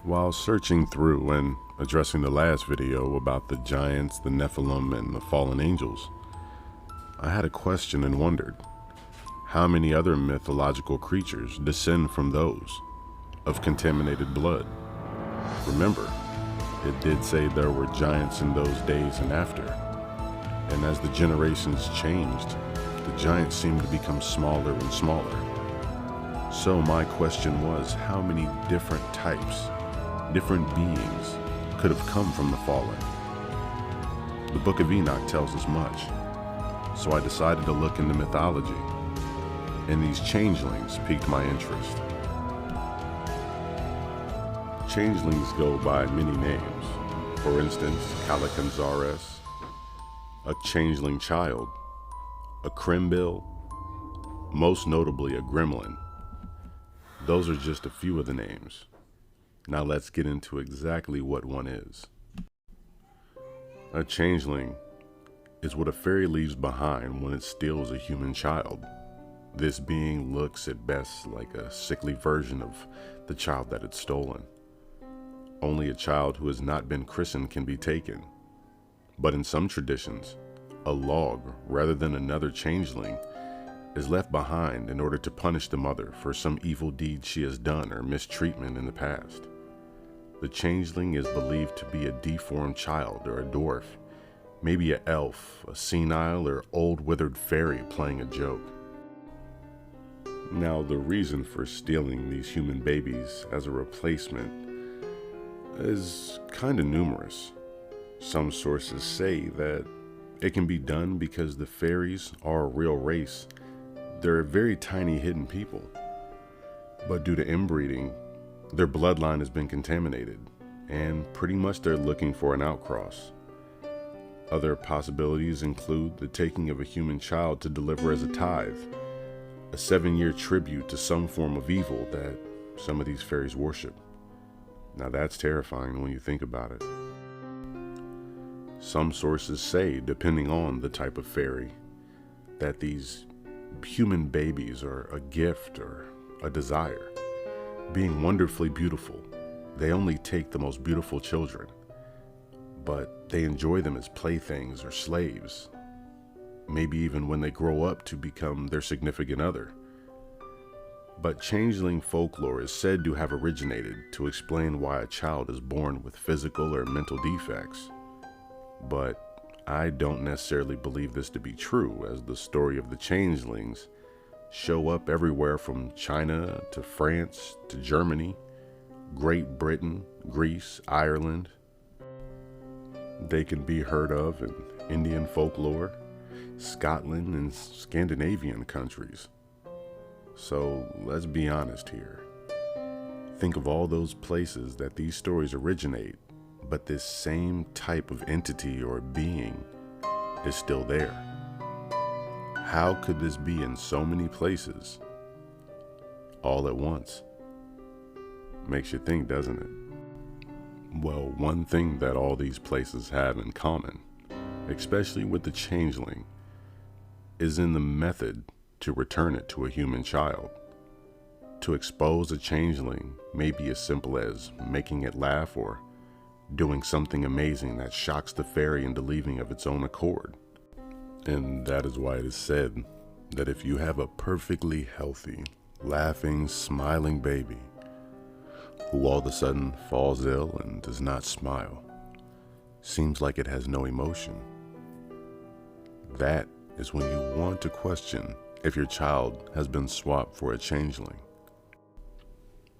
While searching through and addressing the last video about the giants, the Nephilim, and the fallen angels, I had a question and wondered, how many other mythological creatures descend from those of contaminated blood? Remember, it did say there were giants in those days and after, and as the generations changed, the giants seemed to become smaller and smaller. So my question was, how many different types, different beings could have come from the fallen? The Book of Enoch tells us much, so I decided to look into mythology, and these changelings piqued my interest. Changelings go by many names. For instance, Calicanzares, a changeling child, a Krimbil, most notably a gremlin. Those are just a few of the names. Now let's get into exactly what one is. A changeling is what a fairy leaves behind when it steals a human child. This being looks at best like a sickly version of the child that it's stolen. Only a child who has not been christened can be taken. But in some traditions, a log rather than another changeling is left behind in order to punish the mother for some evil deed she has done or mistreatment in the past. The changeling is believed to be a deformed child or a dwarf, maybe an elf, a senile or old withered fairy playing a joke. Now, the reason for stealing these human babies as a replacement is kind of numerous. Some sources say that it can be done because the fairies are a real race. They're very tiny hidden people. But due to inbreeding, their bloodline has been contaminated, and pretty much they're looking for an outcross. Other possibilities include the taking of a human child to deliver as a tithe, a 7-year tribute to some form of evil that some of these fairies worship. Now that's terrifying when you think about it. Some sources say, depending on the type of fairy, that these human babies are a gift or a desire. Being wonderfully beautiful, they only take the most beautiful children, but they enjoy them as playthings or slaves, maybe even when they grow up to become their significant other. But changeling folklore is said to have originated to explain why a child is born with physical or mental defects. But I don't necessarily believe this to be true, as the story of the changelings show up everywhere from China to France to Germany, Great Britain, Greece, Ireland. They can be heard of in Indian folklore, Scotland, and Scandinavian countries. So let's be honest here. Think of all those places that these stories originate, but this same type of entity or being is still there. How could this be in so many places all at once? Makes you think, doesn't it? Well, one thing that all these places have in common, especially with the changeling, is in the method to return it to a human child. To expose a changeling may be as simple as making it laugh or doing something amazing that shocks the fairy into leaving of its own accord. And that is why it is said that if you have a perfectly healthy, laughing, smiling baby who all of a sudden falls ill and does not smile, seems like it has no emotion, that is when you want to question if your child has been swapped for a changeling.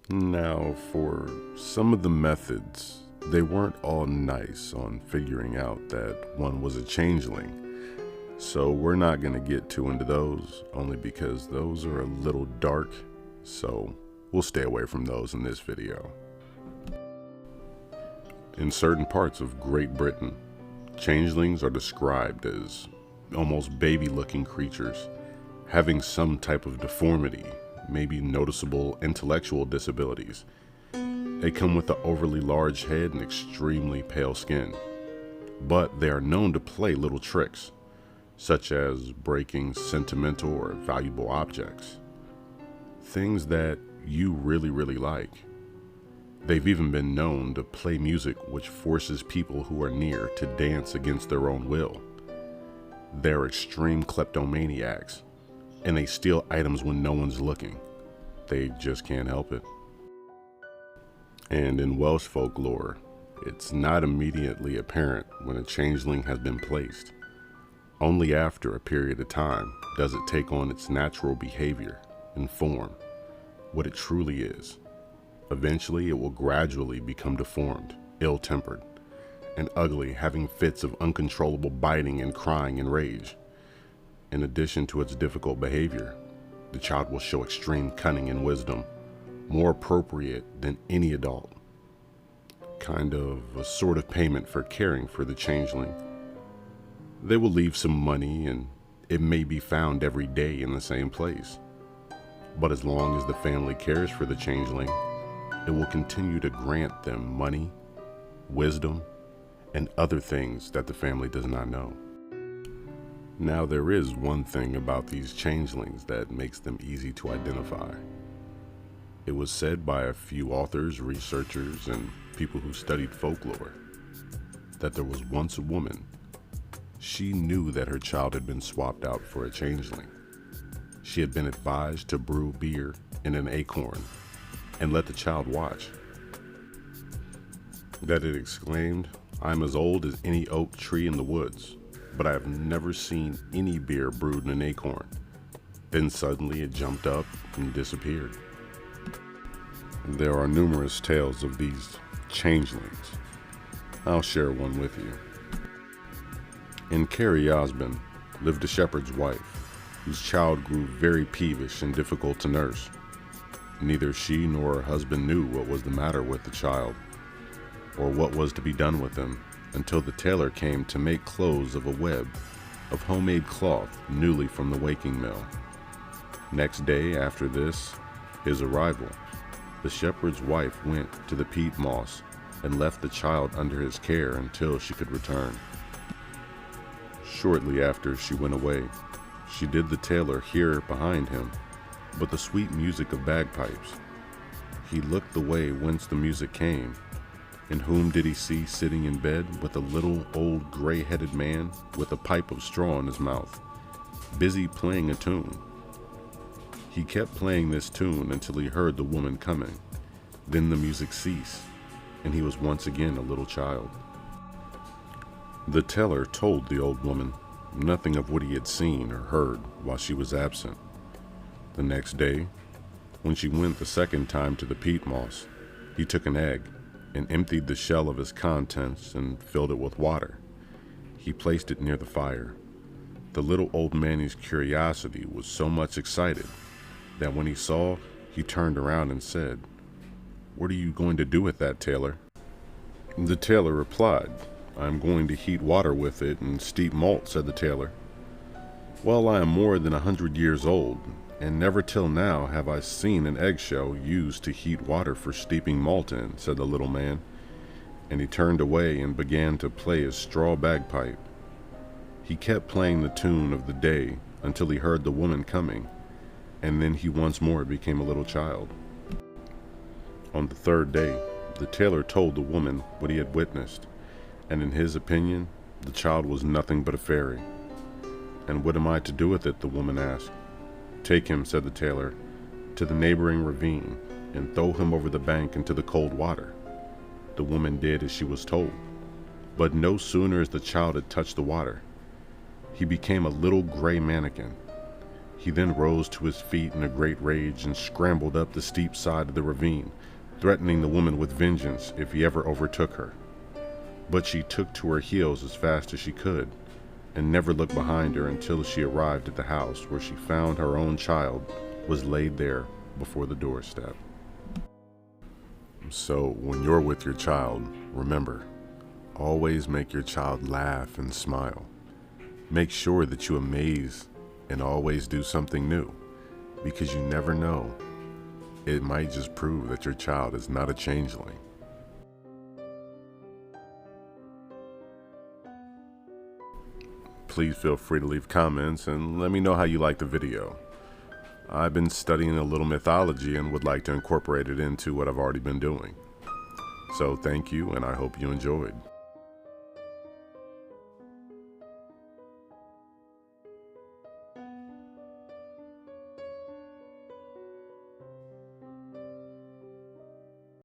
Now, for some of the methods, they weren't all nice on figuring out that one was a changeling, so we're not going to get too into those, only because those are a little dark, so we'll stay away from those in this video. In certain parts of Great Britain, changelings are described as almost baby-looking creatures, having some type of deformity, maybe noticeable intellectual disabilities. They come with an overly large head and extremely pale skin, but they are known to play little tricks, such as breaking sentimental or valuable objects, things that you really like. They've even been known to play music which forces people who are near to dance against their own will. They're extreme kleptomaniacs, and they steal items when no one's looking. They just can't help it. And in Welsh folklore, it's not immediately apparent when a changeling has been placed. Only after a period of time does it take on its natural behavior and form, what it truly is. Eventually, it will gradually become deformed, ill-tempered, and ugly, having fits of uncontrollable biting and crying and rage. In addition to its difficult behavior, the child will show extreme cunning and wisdom, more appropriate than any adult. Kind of a sort of payment for caring for the changeling. They will leave some money, and it may be found every day in the same place. But as long as the family cares for the changeling, it will continue to grant them money, wisdom, and other things that the family does not know. Now, there is one thing about these changelings that makes them easy to identify. It was said by a few authors, researchers, and people who studied folklore that there was once a woman. She knew that her child had been swapped out for a changeling. She had been advised to brew beer in an acorn and let the child watch. That it exclaimed, "I'm as old as any oak tree in the woods, but I have never seen any beer brewed in an acorn." Then suddenly it jumped up and disappeared. There are numerous tales of these changelings. I'll share one with you. In Carrie Osmond lived a shepherd's wife, whose child grew very peevish and difficult to nurse. Neither she nor her husband knew what was the matter with the child, or what was to be done with him, until the tailor came to make clothes of a web of homemade cloth newly from the waking mill. Next day after this, his arrival, the shepherd's wife went to the peat moss and left the child under his care until she could return. Shortly after she went away, she did the tailor hear behind him but the sweet music of bagpipes. He looked the way whence the music came, and whom did he see sitting in bed with a little old gray-headed man with a pipe of straw in his mouth, busy playing a tune. He kept playing this tune until he heard the woman coming. Then the music ceased, and he was once again a little child. The tailor told the old woman nothing of what he had seen or heard while she was absent. The next day, when she went the second time to the peat moss, he took an egg and emptied the shell of its contents and filled it with water. He placed it near the fire. The little old man's curiosity was so much excited that when he saw, he turned around and said, "What are you going to do with that, tailor?" The tailor replied, "I'm going to heat water with it and steep malt," said the tailor. "Well, I am more than 100 years old, and never till now have I seen an eggshell used to heat water for steeping malt in," said the little man, and he turned away and began to play his straw bagpipe. He kept playing the tune of the day until he heard the woman coming, and then he once more became a little child. On the third day, the tailor told the woman what he had witnessed, and in his opinion, the child was nothing but a fairy. "And what am I to do with it?" the woman asked. "Take him," said the tailor, "to the neighboring ravine and throw him over the bank into the cold water." The woman did as she was told, but no sooner as the child had touched the water, he became a little gray mannequin. He then rose to his feet in a great rage and scrambled up the steep side of the ravine, threatening the woman with vengeance if he ever overtook her. But she took to her heels as fast as she could, and never looked behind her until she arrived at the house, where she found her own child was laid there before the doorstep. So when you're with your child, remember, always make your child laugh and smile. Make sure that you amaze and always do something new, because you never know. It might just prove that your child is not a changeling. Please feel free to leave comments and let me know how you liked the video. I've been studying a little mythology and would like to incorporate it into what I've already been doing. So thank you, and I hope you enjoyed.